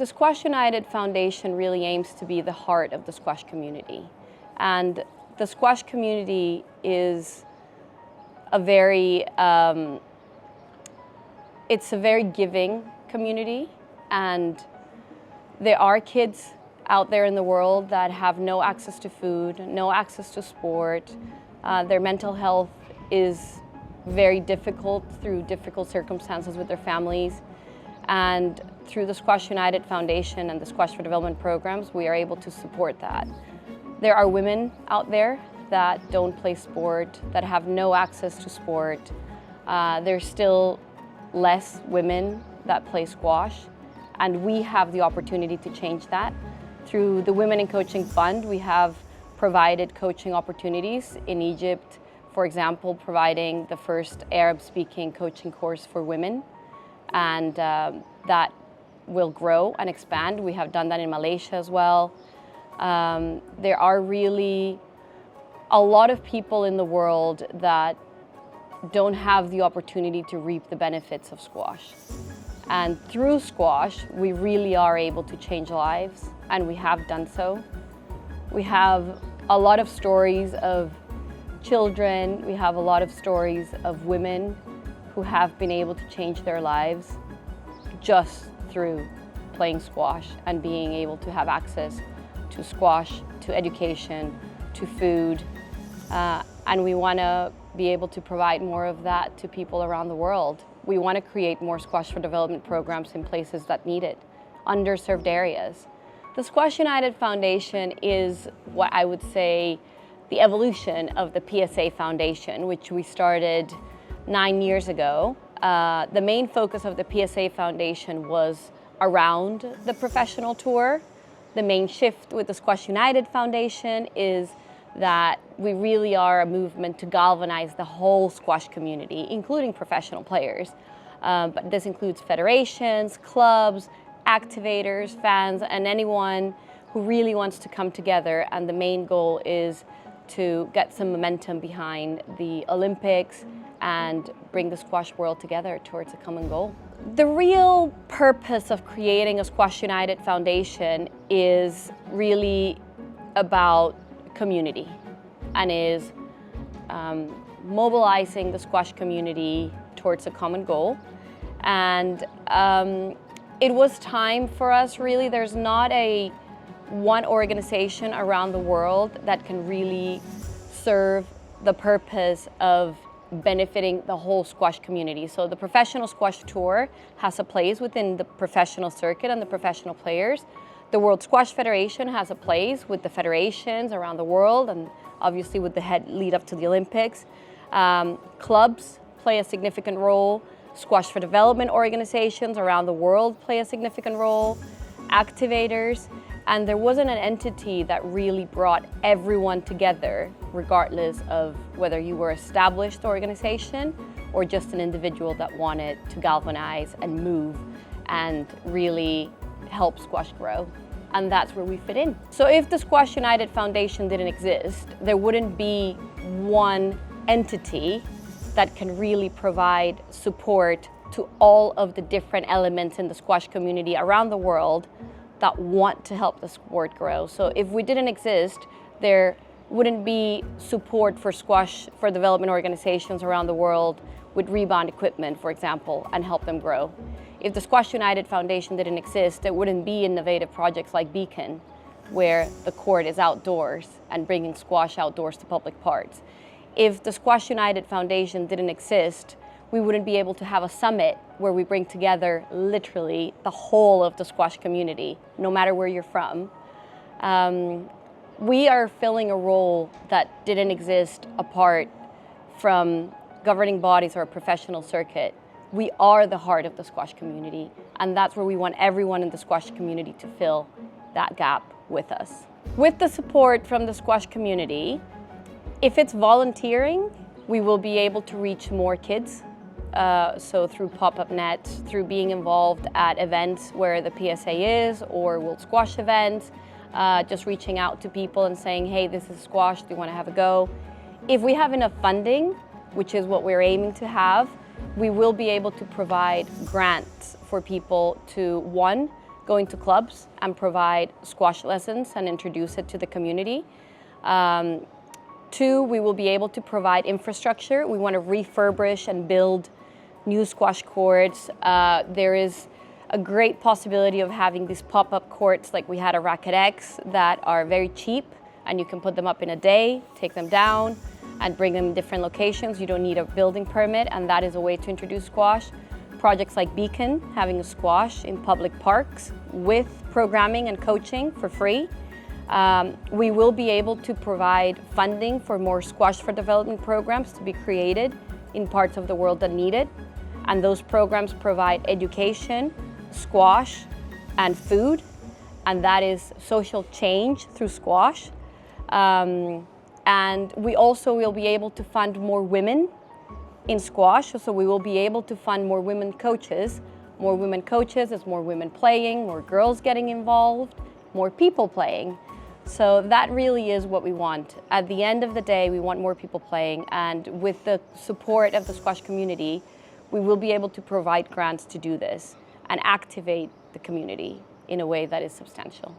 The Squash United Foundation really aims to be the heart of the squash community. And the squash community is a very, it's a very giving community, and there are kids out there in the world that have no access to food, no access to sport. Their mental health is very difficult through difficult circumstances with their families. And through the Squash United Foundation and the Squash for Development programs, we are able to support that. There are women out there that don't play sport, that have no access to sport. There's still less women that play squash, and we have the opportunity to change that. Through the Women in Coaching Fund, we have provided coaching opportunities in Egypt, for example, providing the first Arab-speaking coaching course for women, and that will grow and expand. We have done that in Malaysia as well. There are really a lot of people in the world that don't have the opportunity to reap the benefits of squash. And through squash, we really are able to change lives, and we have done so. We have a lot of stories of children, we have a lot of stories of women who have been able to change their lives just through playing squash and being able to have access to squash, to education, to food. And we want to be able to provide more of that to people around the world. We want to create more Squash for Development programs in places that need it, underserved areas. The Squash United Foundation is what I would say the evolution of the PSA Foundation, which we started 9 years ago. The main focus of the PSA Foundation was around the professional tour. The main shift with the Squash United Foundation is that we really are a movement to galvanize the whole squash community, including professional players. But this includes federations, clubs, activators, fans, and anyone who really wants to come together. And the main goal is to get some momentum behind the Olympics and bring the squash world together towards a common goal. The real purpose of creating a Squash United Foundation is really about community, and is mobilizing the squash community towards a common goal. And it was time for us, really. There's not one organization around the world that can really serve the purpose of benefiting the whole squash community. So the Professional Squash Tour has a place within the professional circuit and the professional players. The World Squash Federation has a place with the federations around the world, and obviously with the lead up to the Olympics. Clubs play a significant role. Squash for Development organizations around the world play a significant role. Activators. And there wasn't an entity that really brought everyone together, regardless of whether you were an established organization or just an individual that wanted to galvanize and move and really help squash grow. And that's where we fit in. So if the Squash United Foundation didn't exist, there wouldn't be one entity that can really provide support to all of the different elements in the squash community around the world that want to help the sport grow. So if we didn't exist, there wouldn't be support for squash for development organizations around the world with rebound equipment, for example, and help them grow. If the Squash United Foundation didn't exist, there wouldn't be innovative projects like Beacon, where the court is outdoors and bringing squash outdoors to public parks. If the Squash United Foundation didn't exist, we wouldn't be able to have a summit where we bring together literally the whole of the squash community, no matter where you're from. We are filling a role that didn't exist apart from governing bodies or a professional circuit. We are the heart of the squash community, and that's where we want everyone in the squash community to fill that gap with us. With the support from the squash community, if it's volunteering, we will be able to reach more kids. So through pop-up nets, through being involved at events where the PSA is, or World Squash events, just reaching out to people and saying, hey, this is squash, do you want to have a go? If we have enough funding, which is what we're aiming to have, we will be able to provide grants for people to, one, go into clubs and provide squash lessons and introduce it to the community. Two, we will be able to provide infrastructure. We want to refurbish and build new squash courts. There is a great possibility of having these pop-up courts like we had at Racket X that are very cheap, and you can put them up in a day, take them down, and bring them in different locations. You don't need a building permit, and that is a way to introduce squash. Projects like Beacon, having a squash in public parks with programming and coaching for free. We will be able to provide funding for more squash for development programs to be created in parts of the world that need it. And those programs provide education, squash, and food. And that is social change through squash. And we also will be able to fund more women in squash. So we will be able to fund more women coaches. More women coaches is more women playing, more girls getting involved, more people playing. So that really is what we want. At the end of the day, we want more people playing, and with the support of the squash community, we will be able to provide grants to do this and activate the community in a way that is substantial.